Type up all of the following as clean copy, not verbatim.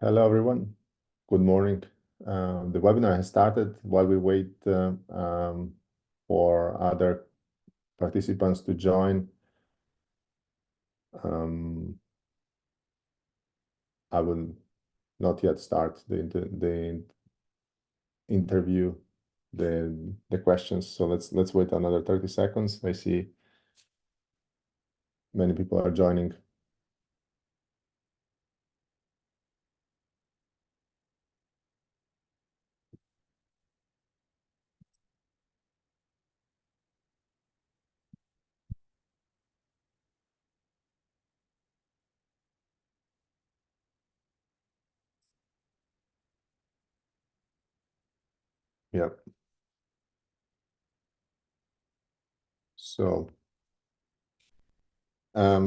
Hello, everyone. Good morning. The webinar has started. While we wait for other participants to join, I will not yet start the interview, the questions. So let's wait another 30 seconds. I see many people are joining. Yeah. So I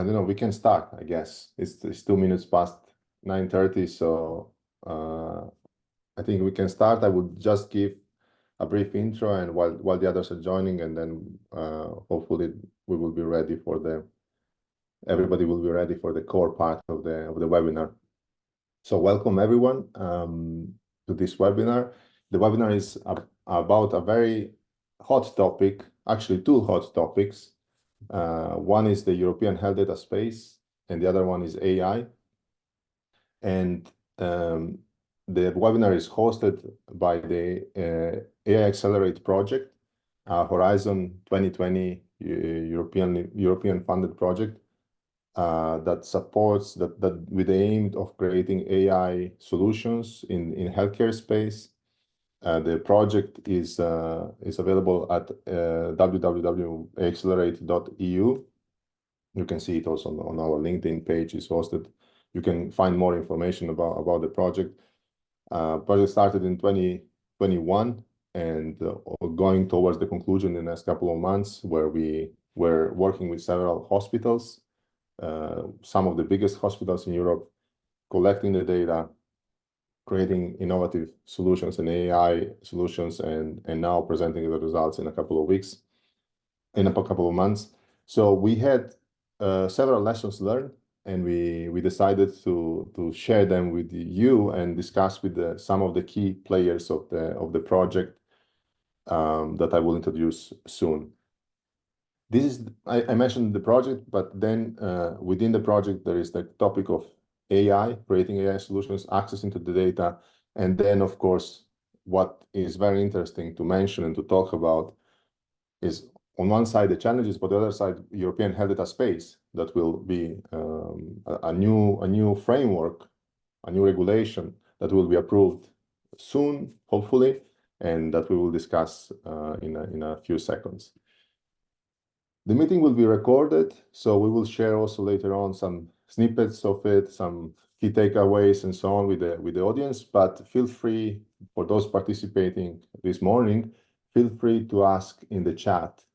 don't know, we can start, I guess. It's 2 minutes past 9:30, so I think we can start. I would just give a brief intro, and while the others are joining, and then hopefully we will be ready for everybody will be ready for the core part of the webinar. So welcome everyone to this webinar. The webinar is about a very hot topic, actually two hot topics. One is the European health data space, and the other one is AI. And the webinar is hosted by the AI Accelerate project, Horizon 2020 European funded project that supports that with the aim of creating AI solutions in healthcare space. The project is available at www.accelerate.eu. You can see it also on our LinkedIn page. Is hosted. You can find more information about the project. Project started in 2021 and going towards the conclusion in the next couple of months, where we were working with several hospitals, some of the biggest hospitals in Europe, collecting the data, creating innovative solutions and AI solutions, and now presenting the results in a couple of weeks, in a couple of months. So we had several lessons learned, and we decided to share them with you and discuss with some of the key players of the project that I will introduce soon. This is I mentioned the project, but then within the project there is the topic of AI, creating AI solutions, accessing to the data, and then of course what is very interesting to mention and to talk about is on one side the challenges, but the other side European health data space that will be a new framework, a new regulation that will be approved soon, hopefully, and that we will discuss in a few seconds. The meeting will be recorded, so we will share also later on some snippets of it, some key takeaways and so on with the audience, but feel free, for those participating this morning, feel free to ask in the chat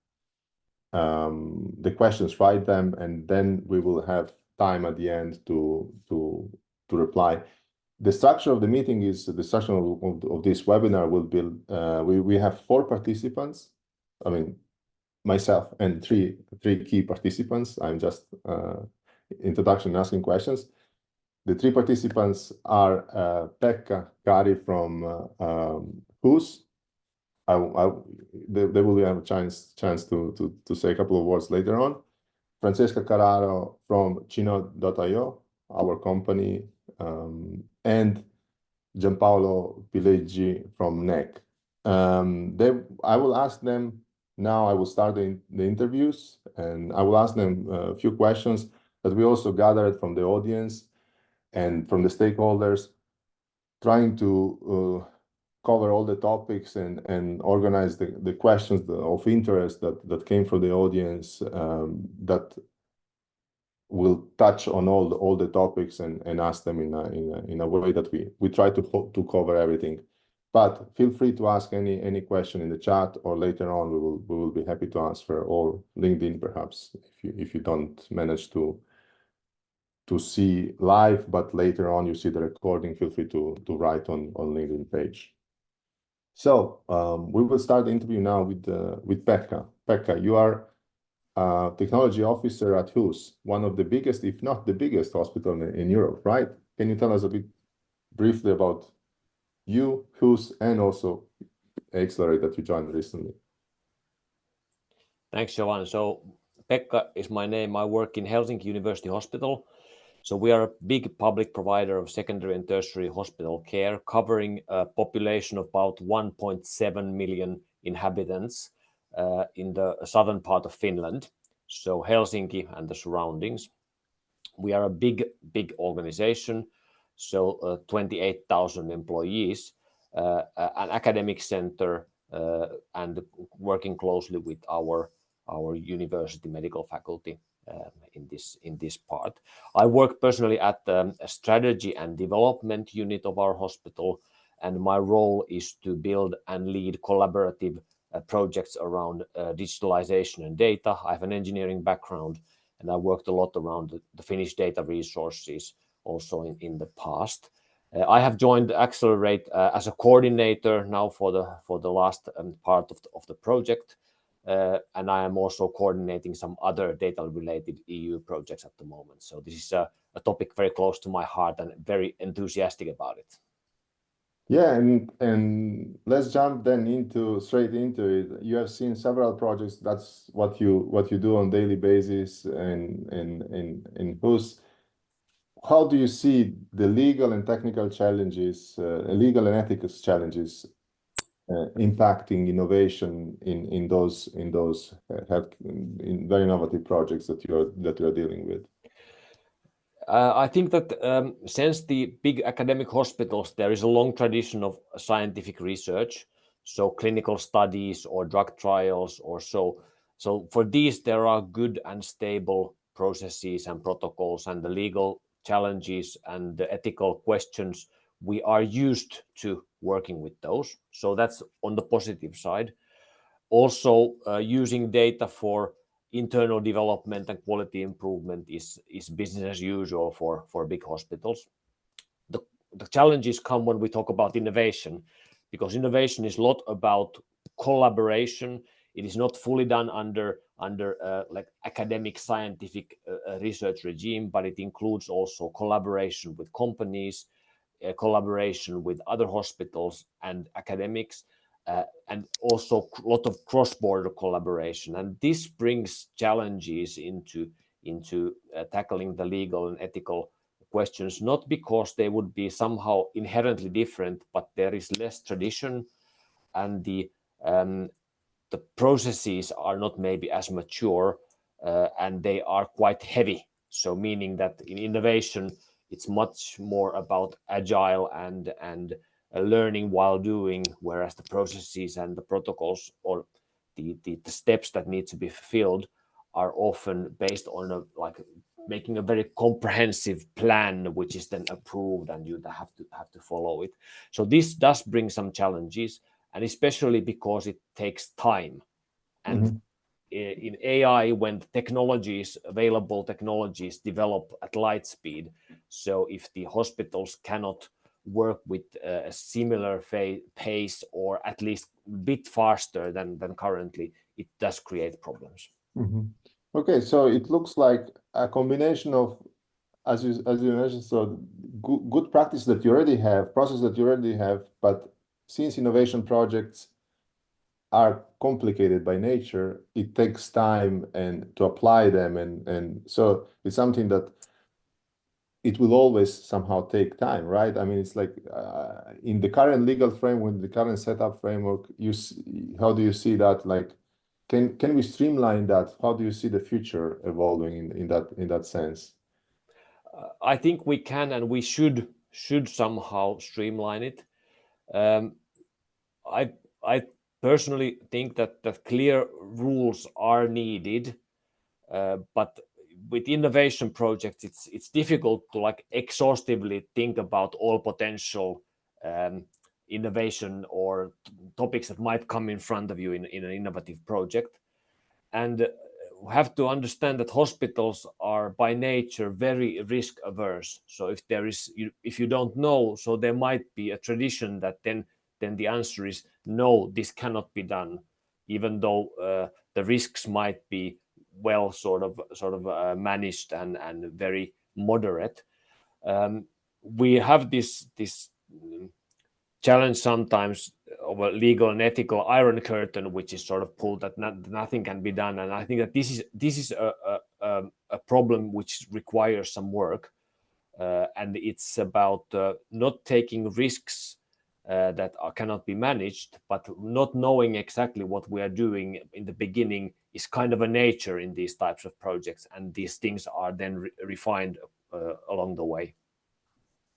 the questions, write them, and then we will have time at the end to reply. The structure of the meeting is the structure of this webinar will be we have 4 participants. I mean, myself and three key participants. I'm just introduction and asking questions. The 3 participants are Pekka Kari from HUS. They will have a chance to say a couple of words later on. Francesca Carraro from Chino.io, our company, and Gianpaolo Pileggi from NEC. I will ask them now. I will start the interviews, and I will ask them a few questions that we also gathered from the audience and from the stakeholders, trying to cover all the topics and organize the questions of interest that came from the audience, that will touch on all the topics and ask them in a way that we try to cover everything. But feel free to ask any question in the chat, or later on we will be happy to answer, or LinkedIn perhaps, if you don't manage to see live, but later on you see the recording, feel free to write on LinkedIn page. So we will start the interview now with Pekka. Pekka, you are technology officer at HUS, one of the biggest, if not the biggest hospital in Europe, right? Can you tell us a bit briefly about you, HUS, and also Accelerate that you joined recently? Thanks, Jovan. So Pekka is my name. I work in Helsinki University Hospital. So we are a big public provider of secondary and tertiary hospital care, covering a population of about 1.7 million inhabitants in the southern part of Finland. So Helsinki and the surroundings. We are a big organization, so 28,000 employees, an academic center, and working closely with our university medical faculty in this part. I work personally at the strategy and development unit of our hospital, and my role is to build and lead collaborative projects around digitalization and data. I have an engineering background, and I worked a lot around the Finnish data resources also in the past. I have joined Accelerate as a coordinator now for the last part of the project, and I am also coordinating some other data-related EU projects at the moment. So this is a topic very close to my heart and very enthusiastic about it. Yeah, and let's jump then straight into it. You have seen several projects. That's what you do on daily basis in HUS. How do you see the legal and technical challenges, legal and ethical challenges, impacting innovation in those in very innovative projects that you are dealing with? I think that since the big academic hospitals, there is a long tradition of scientific research, so clinical studies or drug trials or so. So for these, there are good and stable processes and protocols, and the legal challenges and the ethical questions, we are used to working with those. So that's on the positive side. Also, using data for internal development and quality improvement is business as usual for big hospitals. The challenges come when we talk about innovation, because innovation is a lot about collaboration. It is not fully done under like academic scientific research regime, but it includes also collaboration with companies, collaboration with other hospitals and academics, and also a lot of cross-border collaboration. And this brings challenges into tackling the legal and ethical questions, not because they would be somehow inherently different, but there is less tradition, and the processes are not maybe as mature, and they are quite heavy. So meaning that in innovation, it's much more about agile and learning while doing, whereas the processes and the protocols or the steps that need to be fulfilled are often based on like making a very comprehensive plan, which is then approved, and you have to follow it. So this does bring some challenges, and especially because it takes time. And in AI, when available technologies develop at light speed, so if the hospitals cannot work with a similar pace or at least a bit faster than currently, it does create problems. Okay, so it looks like a combination of, as you mentioned, so good practice that you already have, process that you already have, but since innovation projects are complicated by nature, it takes time and to apply them, and so it's something that it will always somehow take time, right? I mean, it's like in the current legal framework, the current setup framework, how do you see that? Like, can we streamline that? How do you see the future evolving in that sense? I think we can and we should somehow streamline it. I personally think that clear rules are needed, but with innovation projects, it's difficult to like exhaustively think about all potential innovation or topics that might come in front of you in an innovative project. And we have to understand that hospitals are by nature very risk averse. So if you don't know, so there might be a tradition that then the answer is no, this cannot be done, even though the risks might be well sort of managed and very moderate. We have this challenge sometimes of a legal and ethical iron curtain, which is sort of pulled, that nothing can be done. And I think that this is a problem which requires some work, and it's about not taking risks that cannot be managed, but not knowing exactly what we are doing in the beginning is kind of a nature in these types of projects, and these things are then refined along the way.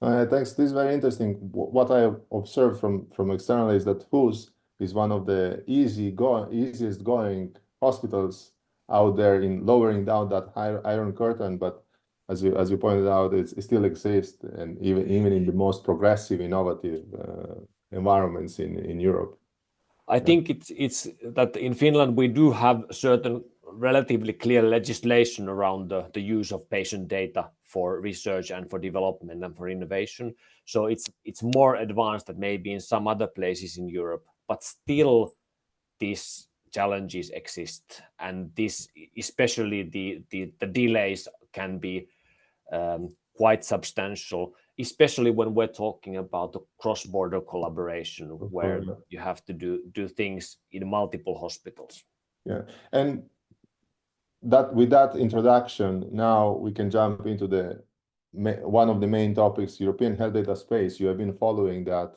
Thanks. This is very interesting. What I observed from external is that HUS is one of the easiest going hospitals out there in lowering down that iron curtain. But as you pointed out, it still exists, and even in the most progressive, innovative environments in Europe. I think it's that in Finland we do have certain relatively clear legislation around the use of patient data for research and for development and for innovation. So it's more advanced than maybe in some other places in Europe, but still these challenges exist, and this, especially the delays, can be quite substantial, especially when we're talking about the cross-border collaboration, where you have to do things in multiple hospitals. Yeah, and that with that introduction, now we can jump into one of the main topics, European health data space. You have been following that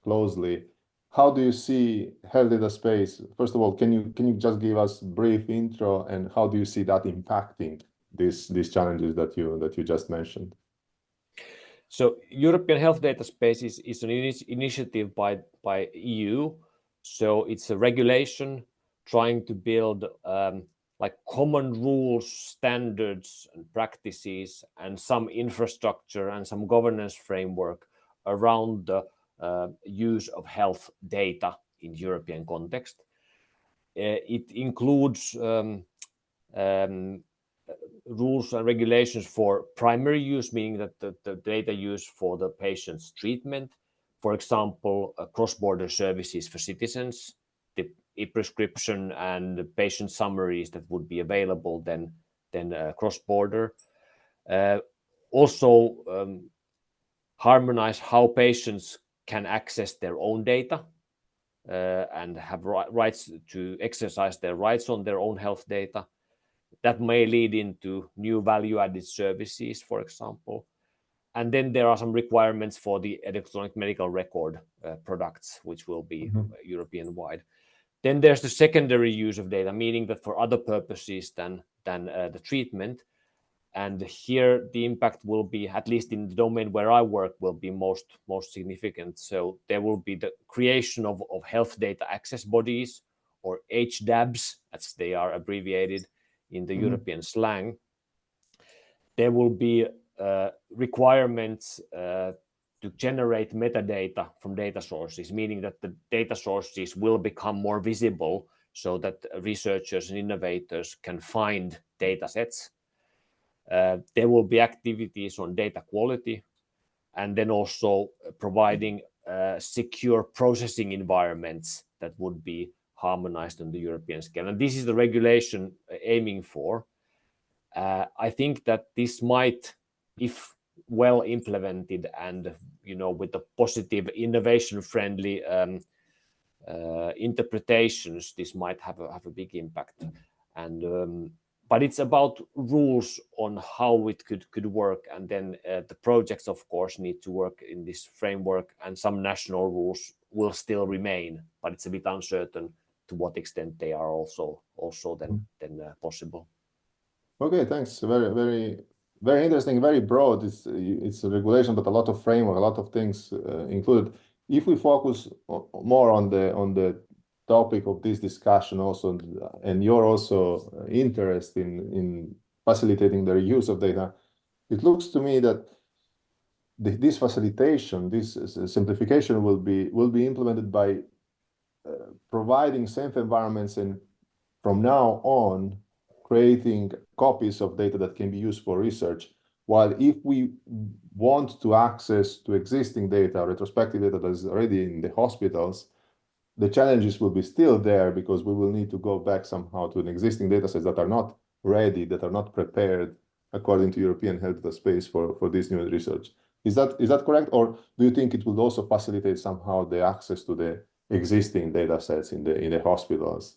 closely. How do you see health data space? First of all, can you just give us a brief intro, and how do you see that impacting these challenges that you just mentioned? So European health data space is an initiative by EU. So it's a regulation trying to build like common rules, standards, and practices, and some infrastructure and some governance framework around the use of health data in European context. It includes rules and regulations for primary use, meaning that the data used for the patient's treatment, for example, cross-border services for citizens, the e-prescription and the patient summaries that would be available then cross-border. Also harmonize how patients can access their own data and have rights to exercise their rights on their own health data. That may lead into new value-added services, for example. And then there are some requirements for the electronic medical record products, which will be European-wide. Then there's the secondary use of data, meaning that for other purposes than the treatment. And here the impact will be, at least in the domain where I work, will be most significant. So there will be the creation of health data access bodies, or EHDS, as they are abbreviated in the European slang. There will be requirements to generate metadata from data sources, meaning that the data sources will become more visible so that researchers and innovators can find data sets. There will be activities on data quality, and then also providing secure processing environments that would be harmonized on the European scale. And this is the regulation aiming for. I think that this might, if well implemented and with the positive innovation-friendly interpretations, this might have a big impact. And but it's about rules on how it could work, and then the projects, of course, need to work in this framework, and some national rules will still remain, but it's a bit uncertain to what extent they are also then possible. Okay, thanks. Very, very, very interesting, very broad. It's a regulation, but a lot of framework, a lot of things included. If we focus more on the topic of this discussion also, and your also interest in facilitating the reuse of data, it looks to me that this facilitation, this simplification will be implemented by providing safe environments, and from now on creating copies of data that can be used for research. While if we want to access to existing data, retrospective data that is already in the hospitals, the challenges will be still there, because we will need to go back somehow to an existing data sets that are not ready, that are not prepared according to European health data space for this new research. Is that correct? Or do you think it will also facilitate somehow the access to the existing data sets in the hospitals?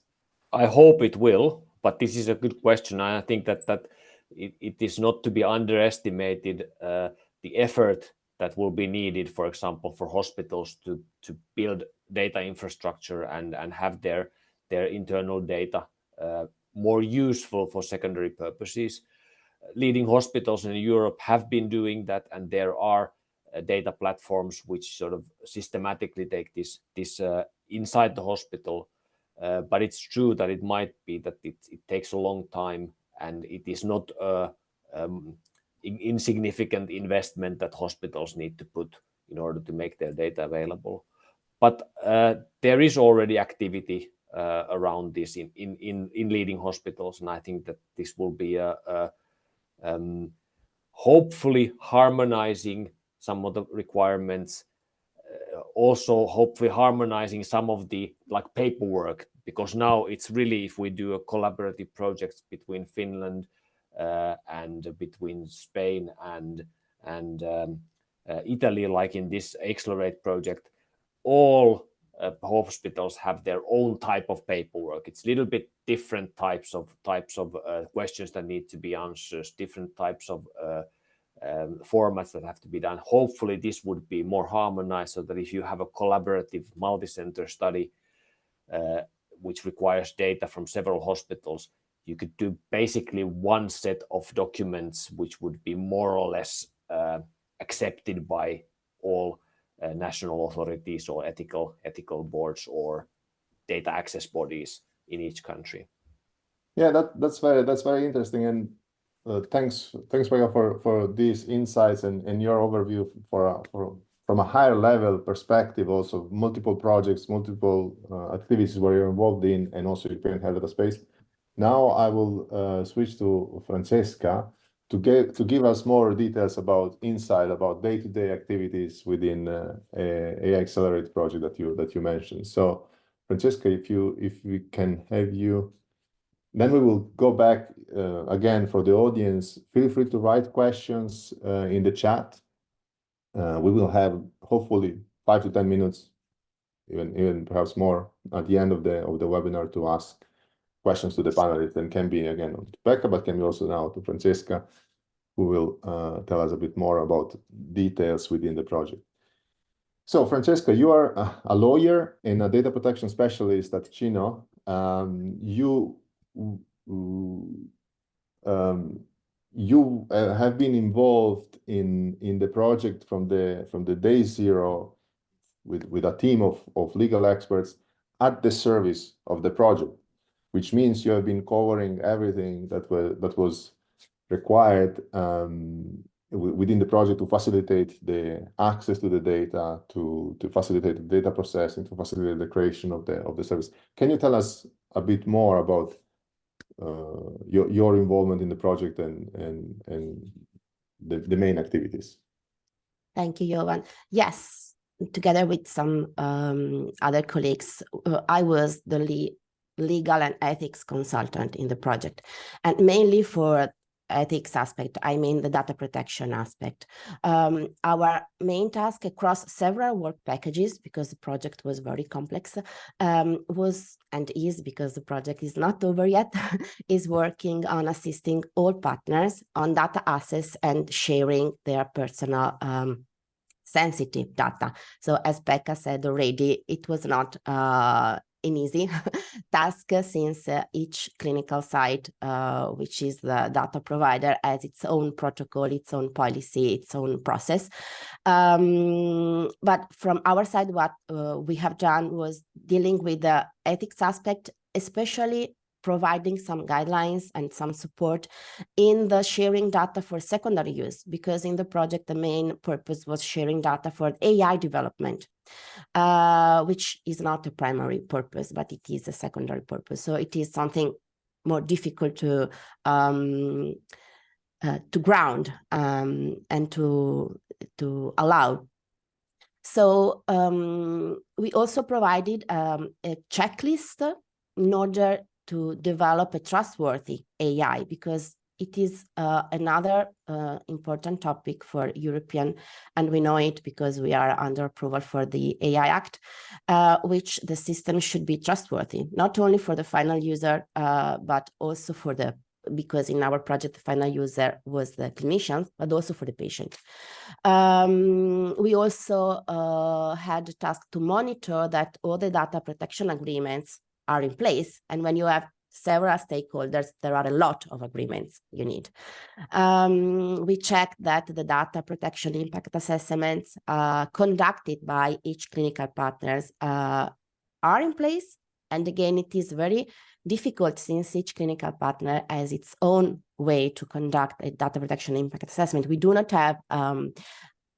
I hope it will, but this is a good question. I think that it is not to be underestimated, the effort that will be needed, for example, for hospitals to build data infrastructure and have their internal data more useful for secondary purposes. Leading hospitals in Europe have been doing that, and there are data platforms which sort of systematically take this inside the hospital. But it's true that it might be that it takes a long time, and it is not insignificant investment that hospitals need to put in order to make their data available. But there is already activity around this in leading hospitals, and I think that this will be hopefully harmonizing some of the requirements, also hopefully harmonizing some of the paperwork, because now it's really, if we do a collaborative project between Finland and between Spain and Italy, like in this Accelerate project, all hospitals have their own type of paperwork. It's a little bit different types of questions that need to be answered, different types of formats that have to be done. Hopefully this would be more harmonized, so that if you have a collaborative multi-center study which requires data from several hospitals, you could do basically one set of documents which would be more or less accepted by all national authorities or ethical boards or data access bodies in each country. Yeah, that's very interesting, and thanks Vega for these insights and your overview from a higher level perspective, also multiple projects, multiple activities where you're involved in, and also European health data space. Now I will switch to Francesca to give us more details about insight about day-to-day activities within AI Accelerate project that you mentioned. So Francesca, if we can have you, then we will go back again for the audience. Feel free to write questions in the chat. We will have hopefully 5 to 10 minutes, even perhaps more, at the end of the webinar to ask questions to the panelists, and can be again to Becca, but can be also now to Francesca, who will tell us a bit more about details within the project. So Francesca, you are a lawyer and a data protection specialist at Chino. You have been involved in the project from the day zero with a team of legal experts at the service of the project, which means you have been covering everything that was required within the project to facilitate the access to the data, to facilitate the data processing, to facilitate the creation of the service. Can you tell us a bit more about your involvement in the project and the main activities? Thank you, Jovan. Yes, together with some other colleagues, I was the legal and ethics consultant in the project, and mainly for ethics aspect, I mean the data protection aspect. Our main task across several work packages, because the project was very complex, was and is, because the project is not over yet, is working on assisting all partners on data access and sharing their personal sensitive data. So as Becca said already, it was not an easy task, since each clinical site, which is the data provider, has its own protocol, its own policy, its own process. But from our side, what we have done was dealing with the ethics aspect, especially providing some guidelines and some support in the sharing data for secondary use, because in the project, the main purpose was sharing data for AI development, which is not a primary purpose, but it is a secondary purpose. So it is something more difficult to ground and to allow. So we also provided a checklist in order to develop a trustworthy AI, because it is another important topic for European, and we know it because we are under approval for the AI Act, which the system should be trustworthy, not only for the final user, but also for the, because in our project, the final user was the clinicians, but also for the patient. We also had a task to monitor that all the data protection agreements are in place. And when you have several stakeholders, there are a lot of agreements you need. We checked that the data protection impact assessments conducted by each clinical partners are in place. And again, it is very difficult since each clinical partner has its own way to conduct a data protection impact assessment. We do not have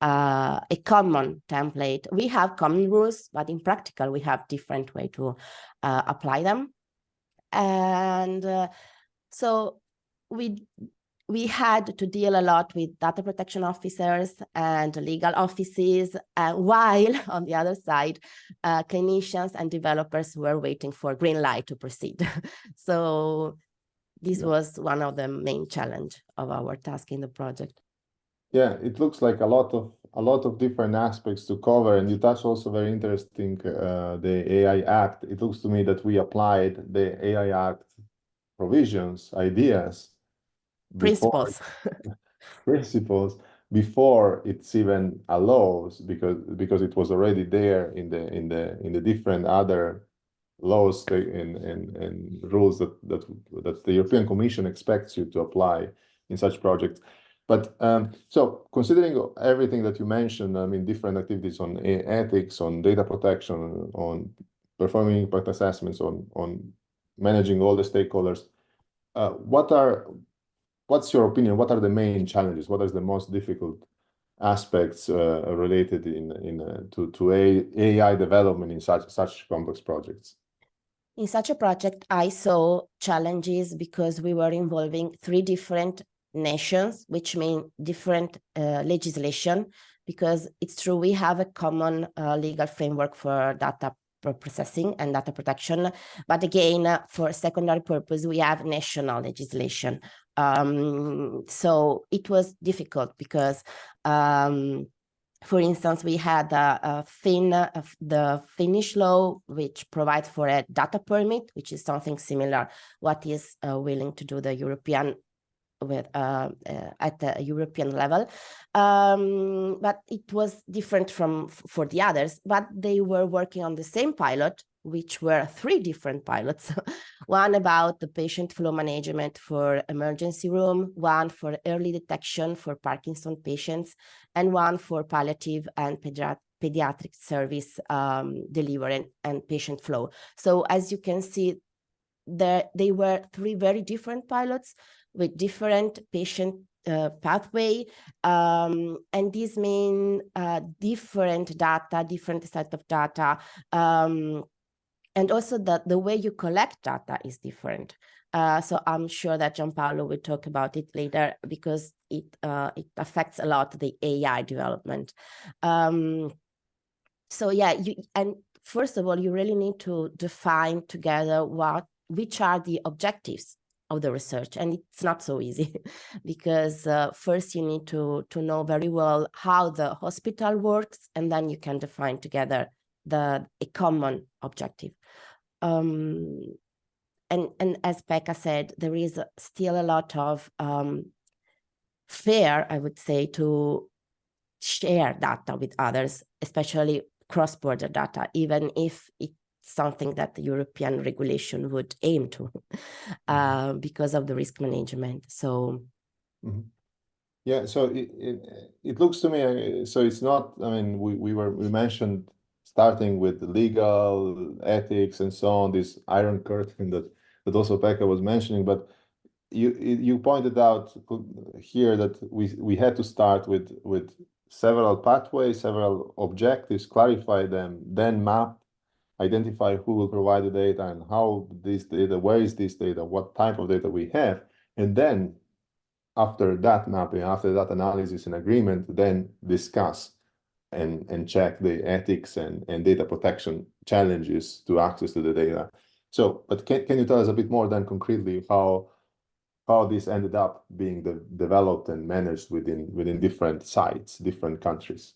a common template. We have common rules, but in practical, we have different way to apply them. And so we had to deal a lot with data protection officers and legal offices, while on the other side, clinicians and developers were waiting for green light to proceed. So this was one of the main challenge of our task in the project. Yeah, it looks like a lot of different aspects to cover, and you touched also very interesting the AI Act. It looks to me that we applied the AI Act provisions, ideas, Principles. principles before it's even allows, because it was already there in the different other laws and rules that the European Commission expects you to apply in such projects. But so considering everything that you mentioned, I mean, different activities on ethics, on data protection, on performing impact assessments, on managing all the stakeholders, what's your opinion? What are the main challenges? What are the most difficult aspects related to AI development in such complex projects? In such a project, I saw challenges because we were involving 3 different nations, which mean different legislation, because it's true we have a common legal framework for data processing and data protection, but again, for secondary purpose, we have national legislation. So it was difficult because for instance, we had the Finnish law, which provides for a data permit, which is something similar what is willing to do the European with at the European level, but it was different for the others. But they were working on the same pilot, which were 3 different pilots. One about the patient flow management for emergency room, one for early detection for Parkinson patients, and one for palliative and pediatric service delivery and patient flow. So as you can see, they were 3 very different pilots with different patient pathway, and these mean different data, different set of data, and also the way you collect data is different. So I'm sure that Gianpaolo will talk about it later, because it affects a lot the AI development. So yeah, and first of all, you really need to define together which are the objectives of the research, and it's not so easy because first you need to know very well how the hospital works, and then you can define together a common objective. And as Pekka said, there is still a lot of fear, I would say, to share data with others, especially cross-border data, even if it's something that the European regulation would aim to, because of the risk management. So, yeah. So it looks to me. So it's not. I mean, we mentioned starting with legal, ethics, and so on. This iron curtain that also Pekka was mentioning, but you pointed out here that we had to start with several pathways, several objectives, clarify them, then map, identify who will provide the data and how this data, where is this data, what type of data we have, and then after that mapping, after that analysis and agreement, then discuss and check the ethics and data protection challenges to access to the data. So, but can you tell us a bit more then concretely how this ended up being developed and managed within different sites, different countries?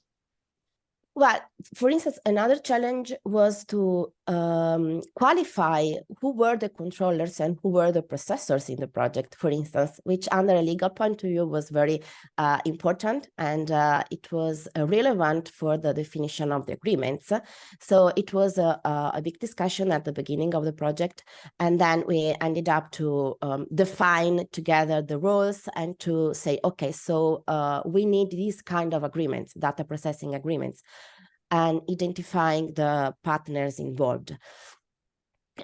Well, for instance, another challenge was to qualify who were the controllers and who were the processors in the project, for instance, which under a legal point of view was very important, and it was relevant for the definition of the agreements. So it was a big discussion at the beginning of the project, and then we ended up to define together the roles and to say, okay, so we need these kind of agreements, data processing agreements, and identifying the partners involved.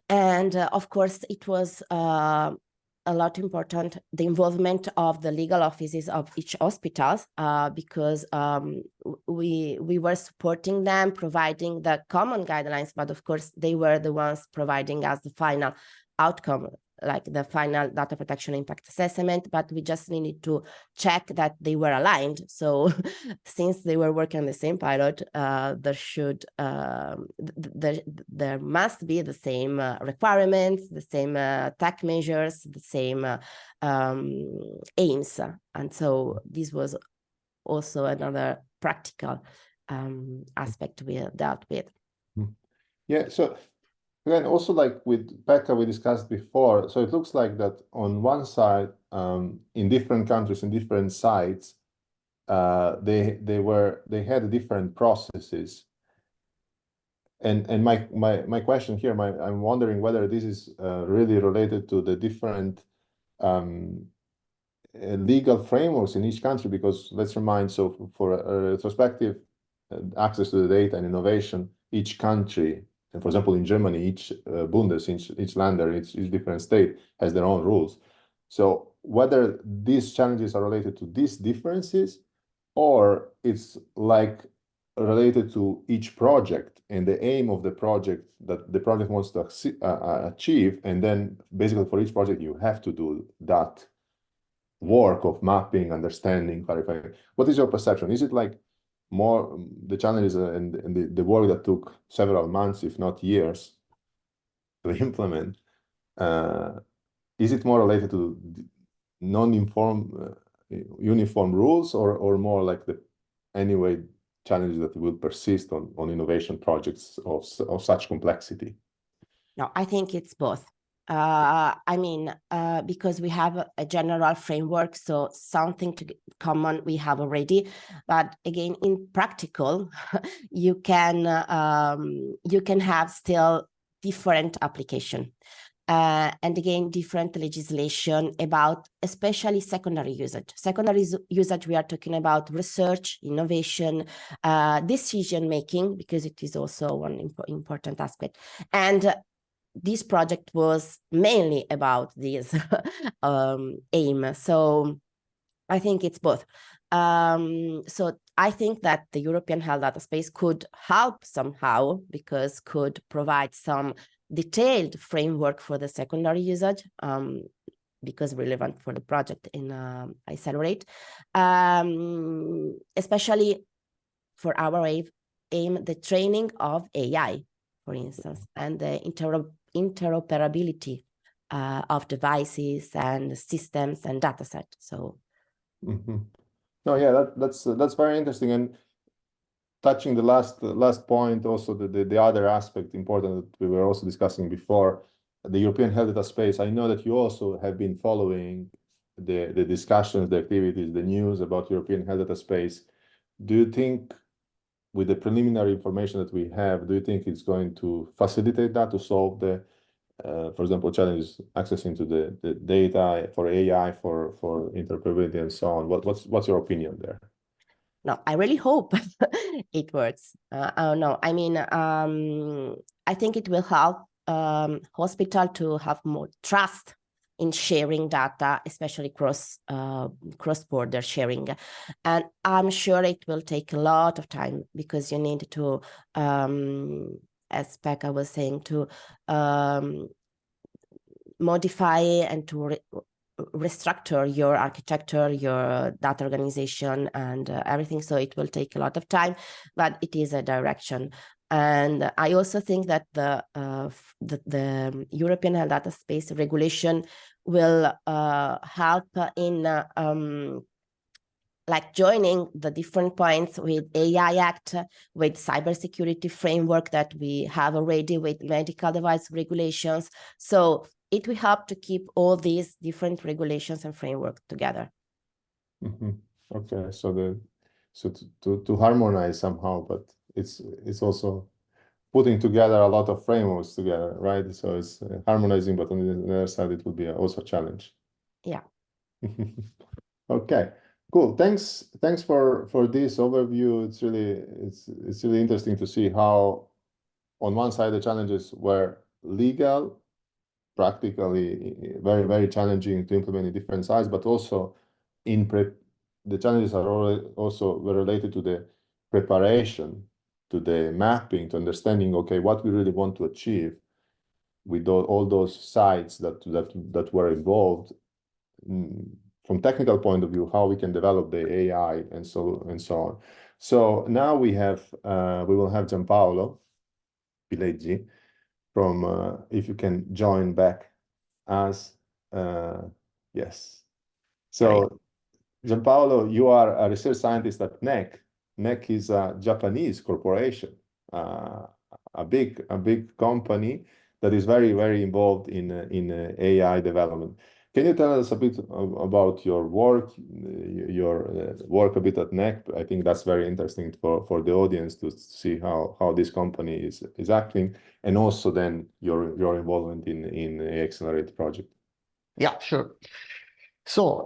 And of course, it was a lot important, the involvement of the legal offices of each hospital, because we were supporting them, providing the common guidelines, but of course, they were the ones providing us the final outcome, like the final data protection impact assessment, but we just needed to check that they were aligned. So since they were working on the same pilot, there must be the same requirements, the same tech measures, the same aims. And so this was also another practical aspect we dealt with. Yeah, so then also like with Pekka we discussed before, so it looks like that on one side, in different countries, in different sites, they had different processes. And my question here, I'm wondering whether this is really related to the different legal frameworks in each country, because let's remind, so for a retrospective access to the data and innovation, each country, and for example, in Germany, each Bundes, each Länder, each different state has their own rules. So whether these challenges are related to these differences, or it's like related to each project and the aim of the project that the project wants to achieve, and then basically for each project you have to do that work of mapping, understanding, clarifying. What is your perception? Is it like more the challenges and the work that took several months, if not years, to implement? Is it more related to uniform rules, or more like the challenges that will persist on innovation projects of such complexity? No, I think it's both. Because we have a general framework, so something common we have already. But again, in practical, you can have still different application. And again, different legislation about especially secondary usage. Secondary usage, we are talking about research, innovation, decision-making, because it is also one important aspect. And this project was mainly about this aim. So I think it's both. So I think that the European Health Data Space could help somehow, because could provide some detailed framework for the secondary usage, because relevant for the project in Accelerate, especially for our aim, the training of AI, for instance, and the interoperability of devices and systems and dataset. So, no, yeah, that's very interesting. And touching the last point, also the other aspect important that we were also discussing before, the European Health Data Space. I know that you also have been following the discussions, the activities, the news about European Health Data Space. Do you think, with the preliminary information that we have, do you think it's going to facilitate that, to solve the, for example, challenges accessing to the data for AI, for interoperability and so on? What's your opinion there? No, I really hope it works. No, I mean, I think it will help hospital to have more trust in sharing data, especially cross-border sharing. And I'm sure it will take a lot of time, because you need to, as Pekka was saying, to modify and to restructure your architecture, your data organization, and everything. So it will take a lot of time, but it is a direction. And I also think that the European Health Data Space regulation will help in like joining the different points with AI Act, with cybersecurity framework that we have already with medical device regulations. So it will help to keep all these different regulations and framework together. Okay, so to harmonize somehow, but it's also putting together a lot of frameworks together, right? So it's harmonizing, but on the other side, it would be also a challenge. Yeah. Okay, cool. Thanks for this overview. It's really interesting to see how, on one side, the challenges were legal, practically very challenging to implement in different sides, but also the challenges are also related to the preparation, to the mapping, to understanding, okay, what we really want to achieve with all those sides that were involved. From technical point of view, how we can develop the AI and so on. So now we will have Giampaolo Pileggi from, if you can join back as, yes. So Giampaolo, you are a research scientist at NEC. NEC is a Japanese corporation, a big company that is very involved in AI development. Can you tell us a bit about your work a bit at NEC? I think that's very interesting for the audience to see how this company is acting, and also then your involvement in the Accelerate project. Yeah, sure. So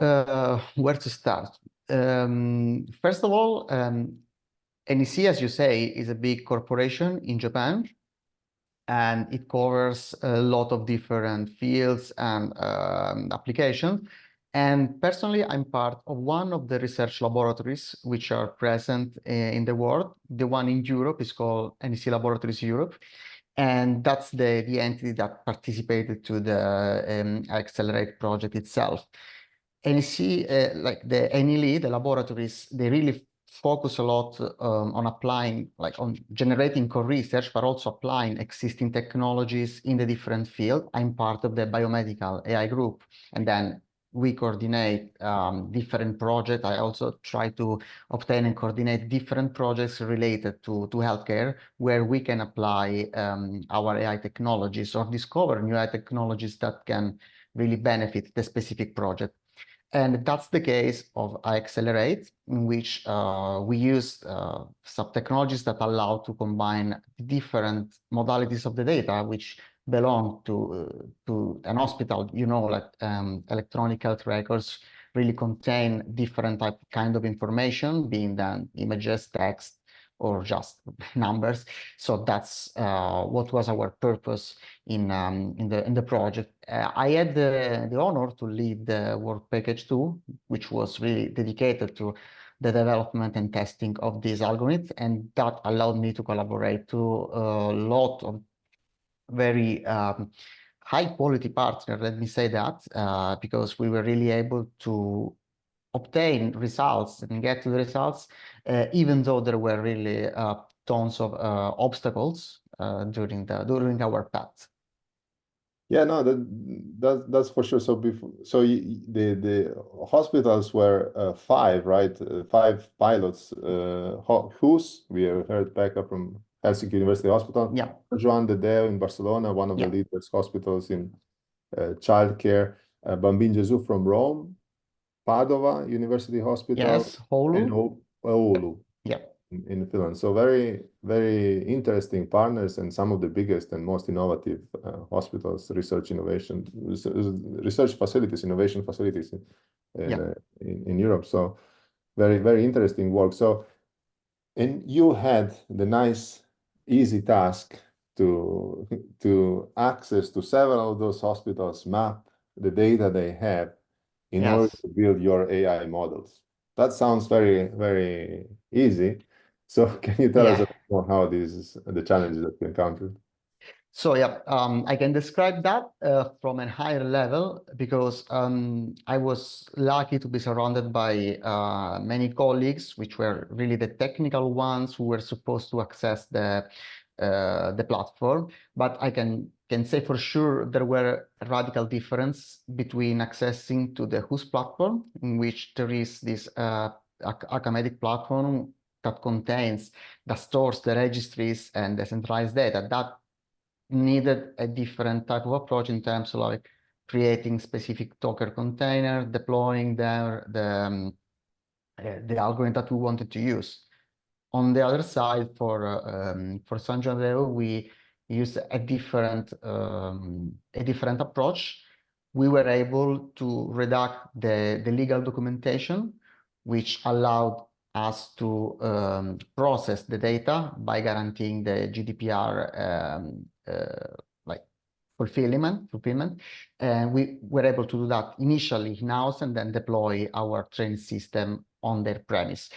where to start? First of all, NEC, as you say, is a big corporation in Japan, and it covers a lot of different fields and applications. And personally, I'm part of one of the research laboratories which are present in the world. The one in Europe is called NEC Laboratories Europe. And that's the entity that participated to the Accelerate project itself. NEC, like the NELE, the laboratories, they really focus a lot on applying, like on generating core research, but also applying existing technologies in the different fields. I'm part of the biomedical AI group, and then we coordinate different projects. I also try to obtain and coordinate different projects related to healthcare, where we can apply our AI technologies or discover new AI technologies that can really benefit the specific project. And that's the case of Accelerate, in which we use some technologies that allow to combine different modalities of the data, which belong to an hospital. You know, like electronic health records really contain different kind of information, being then images, text, or just numbers. So that's what was our purpose in the project. I had the honor to lead the work package 2, which was really dedicated to the development and testing of these algorithms, and that allowed me to collaborate to a lot of very high quality partners, let me say that, because we were really able to obtain results and get to the results, even though there were really tons of obstacles during our path. Yeah, no, that's for sure. So the hospitals were 5, right? 5 pilots. Who's we have heard back up from Helsinki University Hospital. Yeah. Joan de Deu in Barcelona, one of the leaders hospitals in childcare. Bambin Gesù from Rome. Padova University Hospital. Yes, Oulu. And Oulu. Yeah. In Finland. So very interesting partners, and some of the biggest and most innovative hospitals, research facilities, innovation facilities in Europe. So very interesting work. So, and you had the nice, easy task to access to several of those hospitals, map the data they have in order to build your AI models. That sounds very easy. So can you tell us a bit more how the challenges that you encountered? So I can describe that from a higher level, because I was lucky to be surrounded by many colleagues, which were really the technical ones who were supposed to access the the platform, but I can say for sure there were a radical difference between accessing to the host platform, in which there is this Archimedes platform that stores the registries and the centralized data that needed a different type of approach in terms of like creating specific Docker container, deploying the algorithm that we wanted to use. On the other side, for San Giovanni, we used a different approach. We were able to redact the legal documentation, which allowed us to process the data by guaranteeing the GDPR like fulfillment. And we were able to do that initially in-house and then deploy our training system on their premise.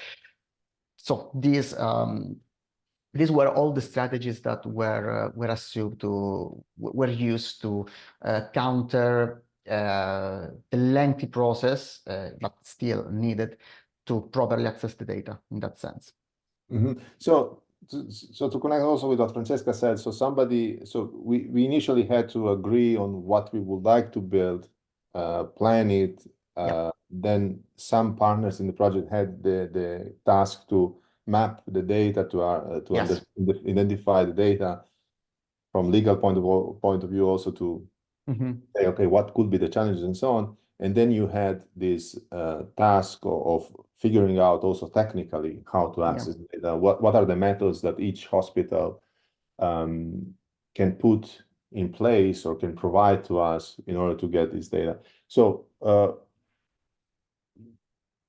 So these were all the strategies that were used to counter the lengthy process, but still needed to properly access the data in that sense. So to connect also with what Francesca said, so we initially had to agree on what we would like to build, plan it. Then some partners in the project had the task to map the data to identify the data from legal point of view, also to say, okay, what could be the challenges and so on. And then you had this task of figuring out also technically how to access data. What are the methods that each hospital can put in place or can provide to us in order to get this data? So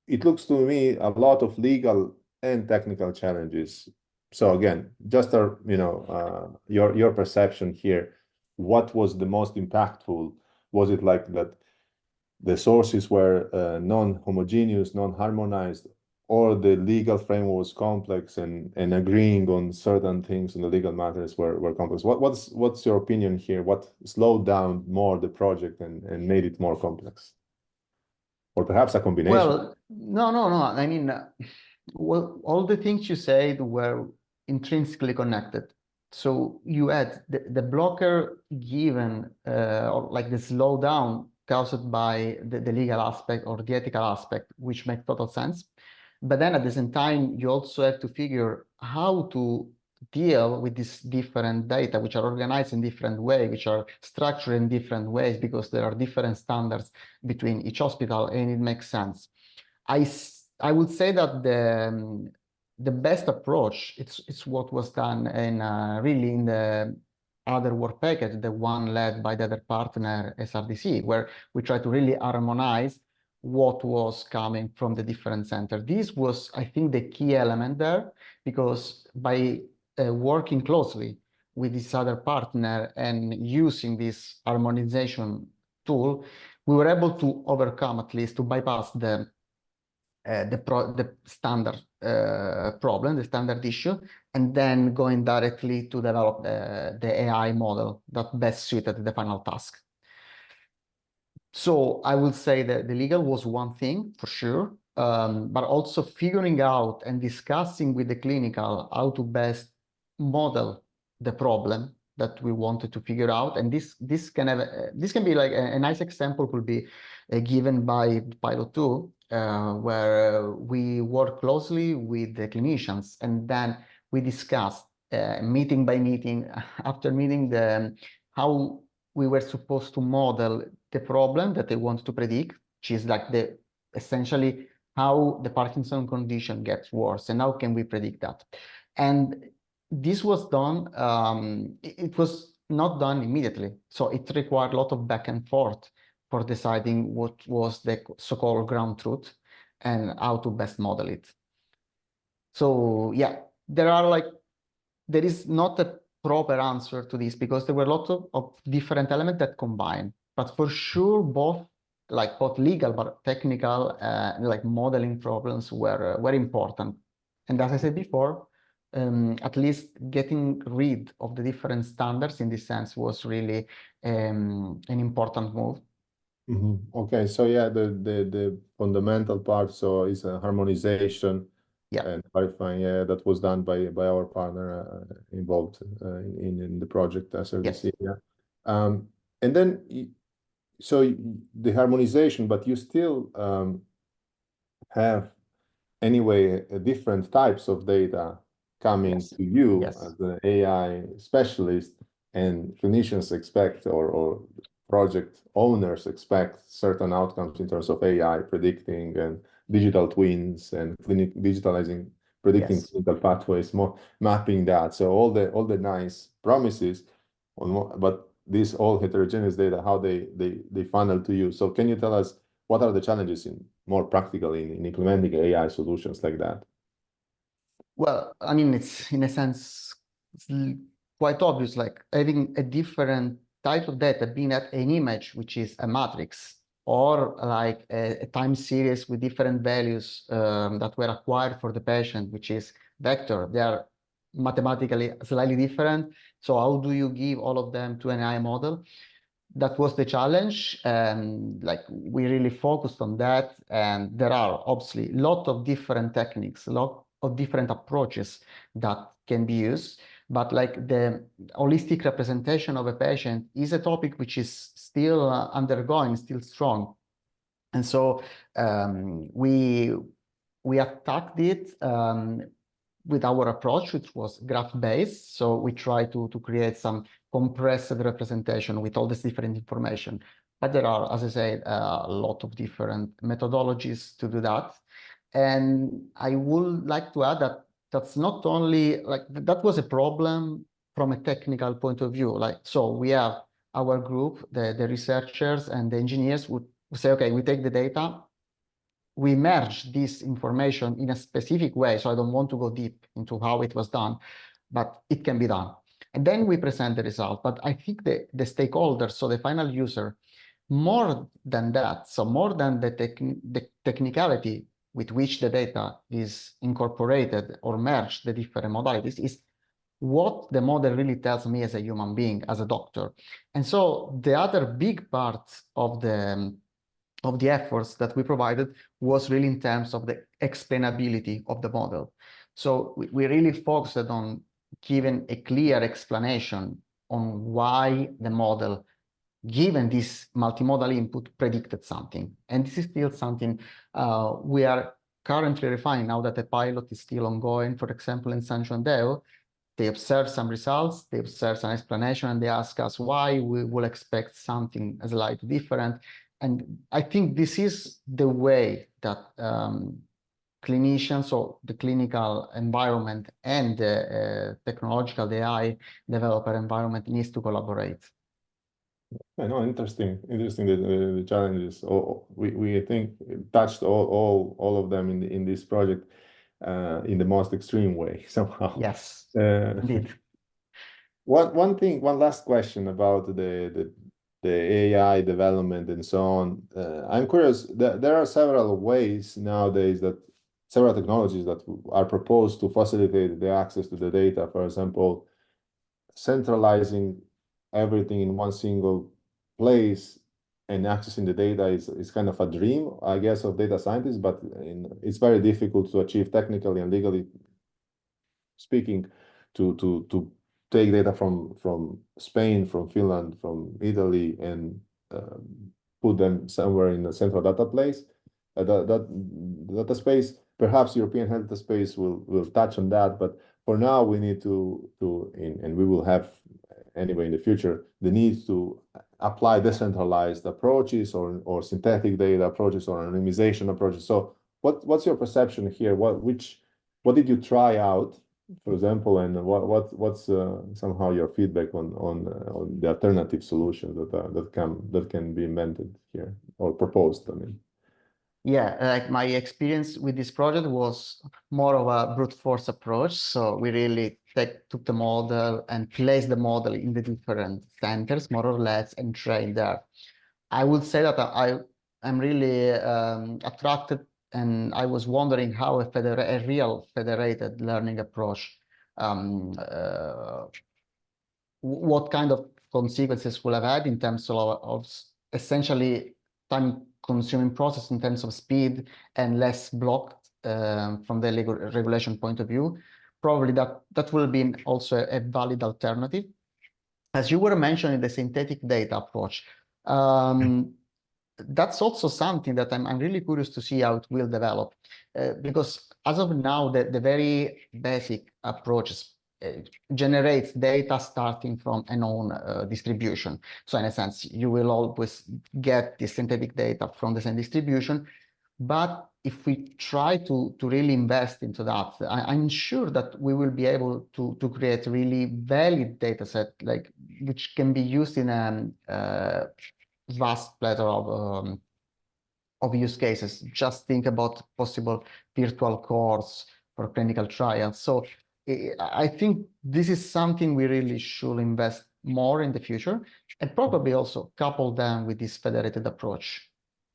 it looks to me a lot of legal and technical challenges. So again, just your perception here, what was the most impactful? Was it like that the sources were non-homogeneous, non-harmonized, or the legal framework was complex and agreeing on certain things in the legal matters were complex? What's your opinion here? What slowed down more the project and made it more complex? Or perhaps a combination? Well, no. I mean, well, all the things you said were intrinsically connected. So you had the blocker given, or like the slowdown caused by the legal aspect or the ethical aspect, which makes total sense. But then at the same time, you also have to figure how to deal with these different data, which are organized in different ways, which are structured in different ways, because there are different standards between each hospital, and it makes sense. I would say that the best approach, it's what was done really in the other work package, the one led by the other partner, SRDC, where we try to really harmonize what was coming from the different centers. This was, I think, the key element there, because by working closely with this other partner and using this harmonization tool, we were able to overcome, at least to bypass the standard problem, the standard issue, and then going directly to develop the AI model that best suited the final task. So I would say that the legal was one thing for sure, but also figuring out and discussing with the clinical how to best model the problem that we wanted to figure out. And this can be like a nice example could be given by Pilot 2, where we work closely with the clinicians, and then we discussed meeting by meeting after meeting how we were supposed to model the problem that they want to predict, which is like essentially how the Parkinson condition gets worse and how can we predict that. And this was done, it was not done immediately. So it required a lot of back and forth for deciding what was the so-called ground truth and how to best model it. So yeah, there is not a proper answer to this, because there were a lot of different elements that combine. But for sure, both legal but technical, like modeling problems were important. And as I said before, at least getting rid of the different standards in this sense was really an important move. Okay, so yeah, the fundamental part, so is a harmonization Yeah. and clarifying. Yeah, that was done by our partner involved in the project SRDC. Yes. Yeah. And then so the harmonization, but you still have anyway different types of data coming Yes. to you Yes. as an AI specialist, and clinicians expect or project owners expect certain outcomes in terms of AI predicting and digital twins and predicting Yes. clinical pathways, more mapping that. So all the nice promises but this all heterogeneous data, how they funnel to you. So can you tell us what are the challenges more practically in implementing AI solutions like that? Well, I mean, it's in a sense quite obvious, like having a different type of data, being at an image, which is a matrix, or like a time series with different values that were acquired for the patient, which is vector. They are mathematically slightly different. So how do you give all of them to an AI model? That was the challenge, and like we really focused on that. And there are obviously a lot of different techniques, a lot of different approaches that can be used. But like the holistic representation of a patient is a topic which is still undergoing, still strong. And so we attacked it with our approach, which was graph-based. So we try to create some compressed representation with all this different information. But there are, as I said, a lot of different methodologies to do that. And I would like to add that that's not only like that was a problem from a technical point of view. Like, so we have our group, the researchers and the engineers would say, okay, we take the data, we merge this information in a specific way. So I don't want to go deep into how it was done, but it can be done. And then we present the result. But I think the stakeholders, so the final user, more than that, so more than the technicality with which the data is incorporated or merged, the different modalities, is what the model really tells me as a human being, as a doctor. And so the other big part of the efforts that we provided was really in terms of the explainability of the model. So we really focused on giving a clear explanation on why the model, given this multimodal input, predicted something. And this is still something we are currently refining now that the pilot is still ongoing. For example, in San Juan Deo, they observe some results, they observe some explanation, and they ask us why we will expect something slightly different. And I think this is the way that clinicians, or the clinical environment and the technological, the AI developer environment needs to collaborate. I know, interesting the challenges. We think touched all of them in this project in the most extreme way somehow. Yes, indeed. One last question about the AI development and so on. I'm curious, there are several ways nowadays several technologies that are proposed to facilitate the access to the data. For example, centralizing everything in one single place and accessing the data is kind of a dream, I guess, of data scientists, but it's very difficult to achieve technically and legally speaking to take data from Spain, from Finland, from Italy, and put them somewhere in a central data place. That data space, perhaps European health data space will touch on that, but for now we need and we will have anyway in the future the need to apply decentralized approaches or synthetic data approaches or anonymization approaches. So what's your perception here? What did you try out, for example, and what's somehow your feedback on the alternative solutions that can be invented here or proposed? I mean, yeah, like my experience with this project was more of a brute force approach. So we really took the model and placed the model in the different centers, more or less, and trained there. I would say that I'm really attracted, and I was wondering how a real federated learning approach, what kind of consequences will have had in terms of essentially time-consuming process in terms of speed and less blocked from the regulation point of view, probably that will be also a valid alternative. As you were mentioning, the synthetic data approach, that's also something that I'm really curious to see how it will develop, because as of now, the very basic approaches generates data starting from a known distribution. So in a sense, you will always get the synthetic data from the same distribution. But if we try to really invest into that, I'm sure that we will be able to create a really valid data set, like which can be used in a vast plethora of use cases. Just think about possible virtual cores for clinical trials. So I think this is something we really should invest more in the future, and probably also couple them with this federated approach,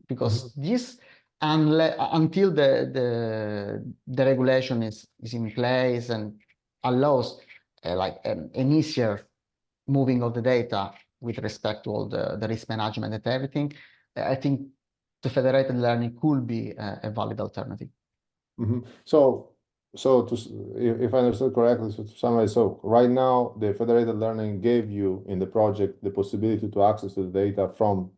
because this, until the regulation is in place and allows like an easier moving of the data with respect to all the risk management and everything, I think the federated learning could be a valid alternative. So if I understood correctly, so to summarize, so right now the federated learning gave you in the project the possibility to access the data from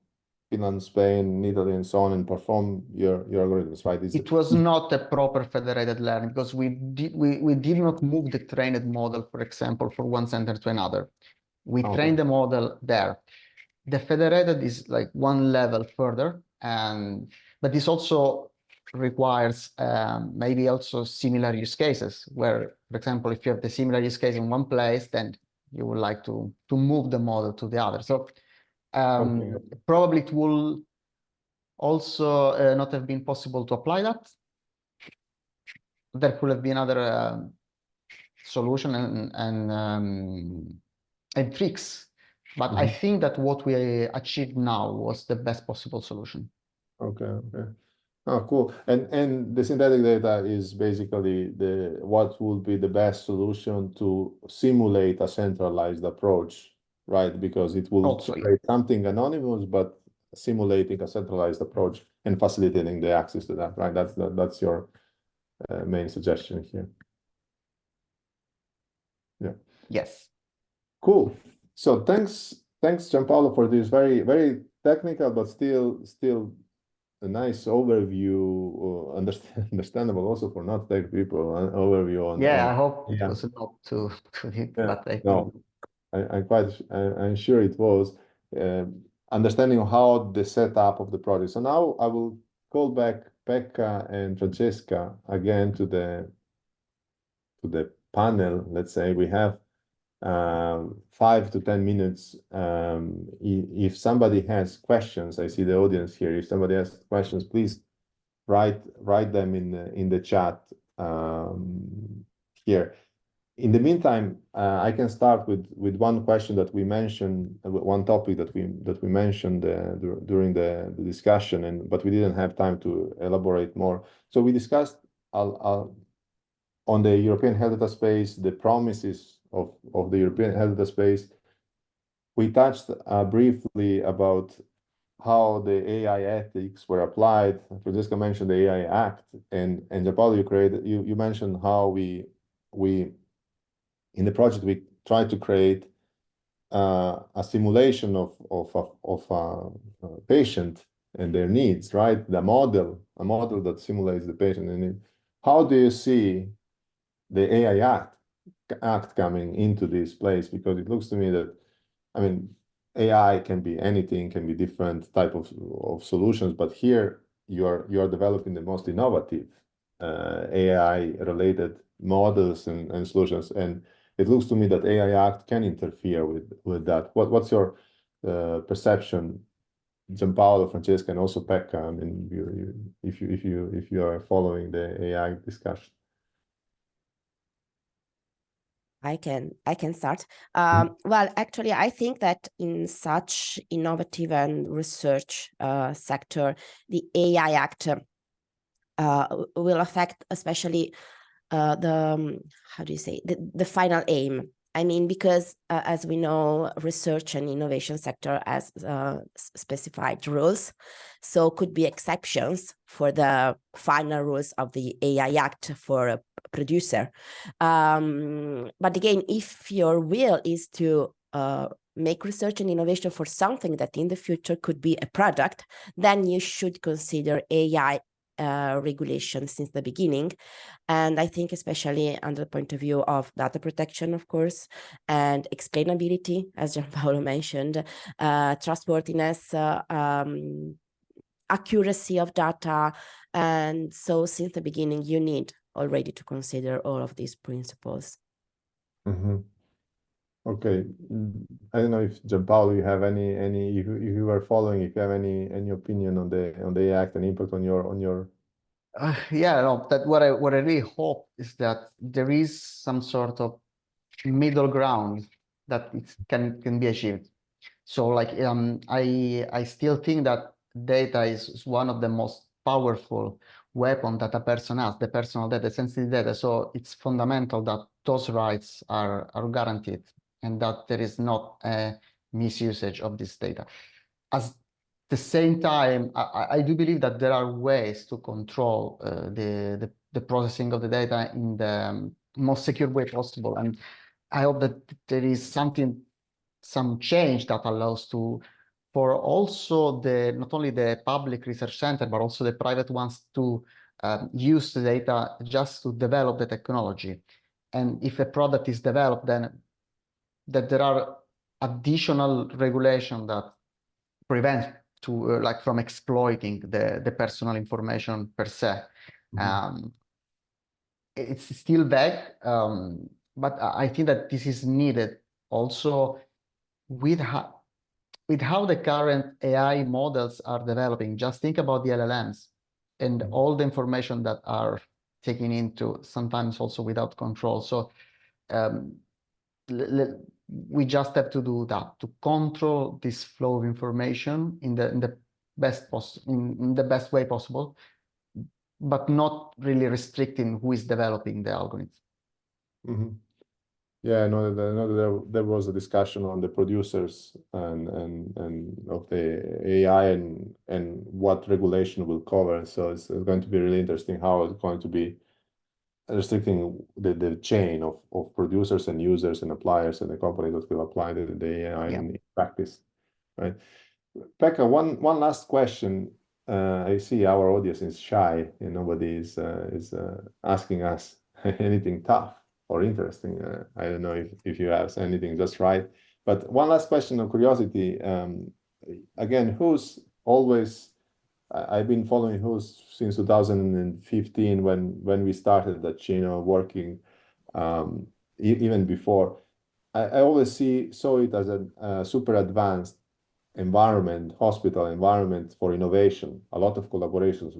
Finland, Spain, Italy, and so on, and perform your algorithms, right? It was not a proper federated learning because we did not move the trained model, for example, from one center to another. We trained the model there. The federated is like one level further, but this also requires maybe also similar use cases where, for example, if you have the similar use case in one place, then you would like to move the model to the other. So probably it will also not have been possible to apply that. There could have been other solution and tricks. But I think that what we achieved now was the best possible solution. Okay. Oh, cool. And the synthetic data is basically what would be the best solution to simulate a centralized approach, right? Because it will create something anonymous, but simulating a centralized approach and facilitating the access to that, right? That's your main suggestion here. Yeah. Yes. Cool. So thanks, Gianpaolo, for this very, very technical, but still a nice overview, understandable also for not tech people. An overview on. Yeah, I hope it was not too deep, but I'm sure it was. Understanding how the setup of the project. So now I will call back Pekka and Francesca again to the panel. Let's say we have 5 to 10 minutes. If somebody has questions, I see the audience here. If somebody has questions, please write them in the chat here. In the meantime, I can start with one question that we mentioned, one topic that we mentioned during the discussion, but we didn't have time to elaborate more. So we discussed on the European health data space, the promises of the European health data space. We touched briefly about how the AI ethics were applied. Francesca mentioned the AI Act, and Gianpaolo, you mentioned how we in the project we tried to create a simulation of a patient and their needs, right? A model that simulates the patient and need. How do you see the AI Act coming into this place? Because it looks to me that, I mean, AI can be anything, can be different type of solutions, but here you are developing the most innovative AI related models and solutions, and it looks to me that AI Act can interfere with that. What's your perception, Gianpaolo, Francesca, and also Pekka? I mean, if you are following the AI discussion. I can start. Well, actually, I think that in such innovative and research sector, the AI Act will affect especially the final aim. I mean, because as we know, research and innovation sector has specified rules, so could be exceptions for the final rules of the AI Act for a producer. But again, if your will is to make research and innovation for something that in the future could be a product, then you should consider AI regulation since the beginning. And I think especially under the point of view of data protection, of course, and explainability, as Gianpaolo mentioned, trustworthiness, accuracy of data. And so since the beginning, you need already to consider all of these principles. Mm-hmm. Okay, I don't know if Gianpaolo, you have any if you are following, if you have any opinion on the Act and impact on your. Yeah, no, that what I really hope is that there is some sort of middle ground that it can be achieved. So like I still think that data is one of the most powerful weapon that a person has, the personal data, sensitive data. So it's fundamental that those rights are guaranteed and that there is not a misusage of this data. At the same time, I do believe that there are ways to control the processing of the data in the most secure way possible. And I hope that there is some change that allows for also not only the public research center, but also the private ones to use the data just to develop the technology. And if a product is developed, then that there are additional regulation that prevent like from exploiting the personal information per se. Mm-hmm. It's still vague, but I think that this is needed also with how the current AI models are developing. Just think about the LLMs and all the information that are taken into, sometimes also without control. So we just have to do that, to control this flow of information in the best way possible, but not really restricting who is developing the algorithm. Mm-hmm. Yeah, I know that there was a discussion on the producers and of the AI and what regulation will cover. So it's going to be really interesting how it's going to be restricting the chain of producers and users and appliers and the company that will apply the AI in practice, right? Pekka, one last question. I see our audience is shy and nobody is asking us anything tough or interesting. I don't know if you have anything just right. But one last question of curiosity. Again, I've been following WHOIS since 2015 when we started at Chino working, even before. I always saw it as a super advanced environment, hospital environment for innovation. A lot of collaborations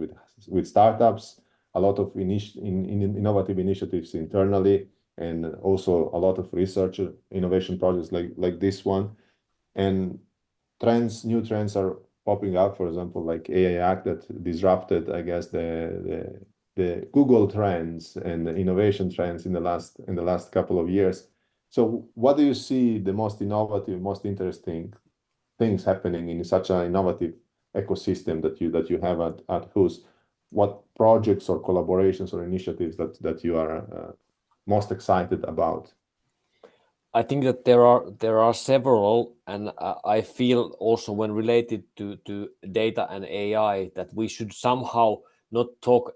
with startups, a lot of innovative initiatives internally, and also a lot of research innovation projects like this one. And new trends are popping up, for example, like AI Act that disrupted, I guess, the Google trends and the innovation trends in the last couple of years. So what do you see the most innovative, most interesting things happening in such an innovative ecosystem that you have at WHOIS? What projects or collaborations or initiatives that you are most excited about? I think that there are several, and I feel also when related to data and AI that we should somehow not talk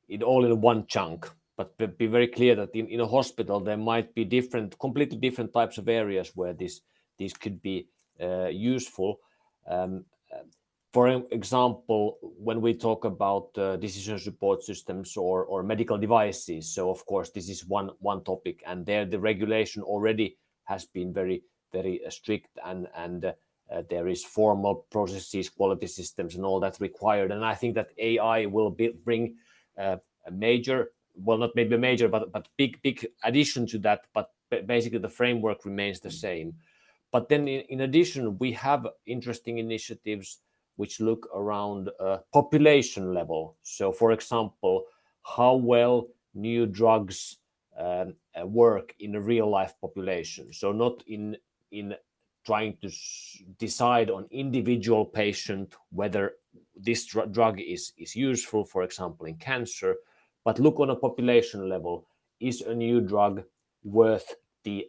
it all in one chunk, but be very clear that in a hospital there might be completely different types of areas where these could be useful. For example, when we talk about decision support systems or medical devices, so of course this is one topic, and there the regulation already has been very strict, and there is formal processes, quality systems, and all that required. And I think that AI will bring a major, well, not maybe major, but big addition to that. But basically the framework remains the same. But then in addition, we have interesting initiatives which look around population level. So for example, how well new drugs work in a real life population. So not in trying to decide on individual patient whether this drug is useful, for example, in cancer, but look on a population level. Is a new drug worth the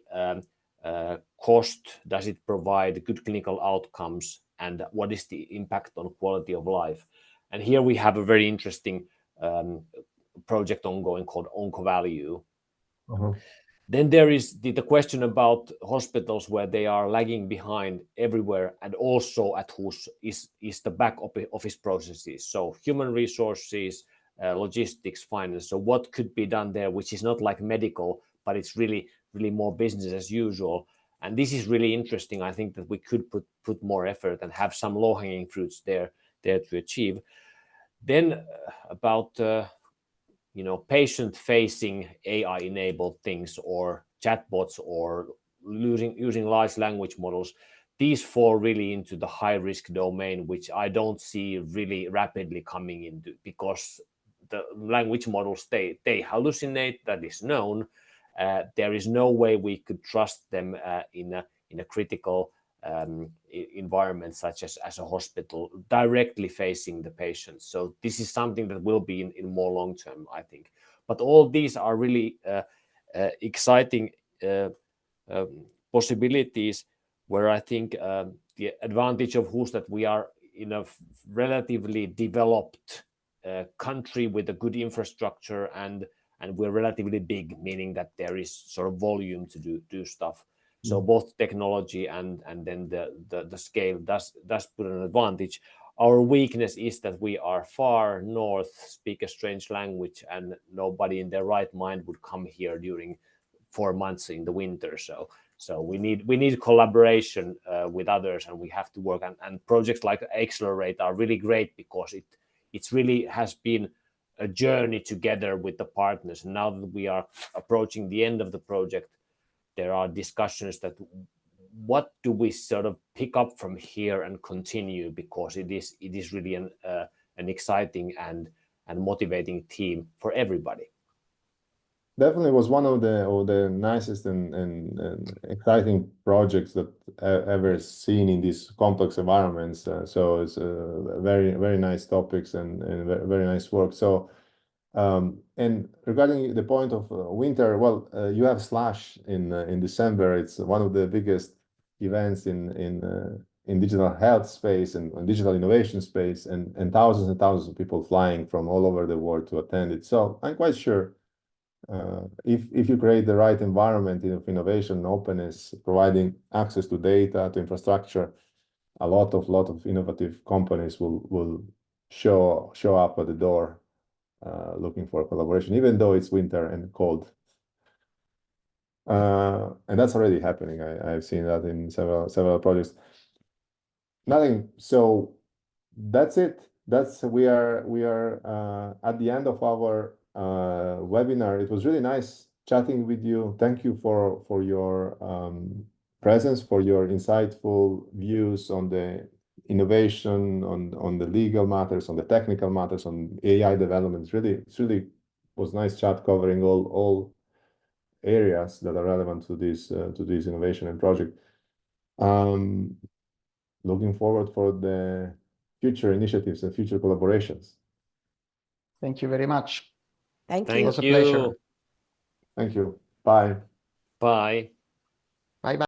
cost? Does it provide good clinical outcomes? And what is the impact on quality of life? And here we have a very interesting project ongoing called OncoValue. Then there is the question about hospitals where they are lagging behind everywhere, and also at whose is the back office processes. So human resources, logistics, finance. So what could be done there, which is not like medical, but it's really more business as usual. And this is really interesting. I think that we could put more effort and have some low-hanging fruits there to achieve. Then about patient-facing AI-enabled things or chatbots or using large language models, these fall really into the high-risk domain, which I don't see really rapidly coming into, because the language models, they hallucinate, that is known. There is no way we could trust them in a critical environment such as a hospital, directly facing the patients. So this is something that will be in more long term, I think. But all these are really exciting possibilities, where I think the advantage of WHO's that we are in a relatively developed country with a good infrastructure, and we're relatively big, meaning that there is sort of volume to do stuff. So both technology and then the scale does put an advantage. Our weakness is that we are far north, speak a strange language, and nobody in their right mind would come here during 4 months in the winter. So we need collaboration with others, and we have to work. And projects like Accelerate are really great because it's really has been a journey together with the partners. And now that we are approaching the end of the project, there are discussions that what do we sort of pick up from here and continue, because it is really an exciting and motivating team for everybody. Definitely was one of the nicest and exciting projects that I've ever seen in these complex environments. So it's very, very nice topics and very nice work. So and regarding the point of winter, well, you have Slash in December. It's one of the biggest events in digital health space and digital innovation space, and thousands and thousands of people flying from all over the world to attend it. So I'm quite sure if you create the right environment of innovation and openness, providing access to data, to infrastructure, a lot of innovative companies will show up at the door looking for collaboration, even though it's winter and cold. And that's already happening. I've seen that in several projects. Nothing. So that's it. We are at the end of our webinar. It was really nice chatting with you. Thank you for your presence, for your insightful views on the innovation, on the legal matters, on the technical matters, on AI development. It's really was nice chat covering all areas that are relevant to this innovation and project. Looking forward for the future initiatives and future collaborations. Thank you very much. Thank you. Thank It was a you. pleasure. Thank you. Bye. Bye. Bye bye.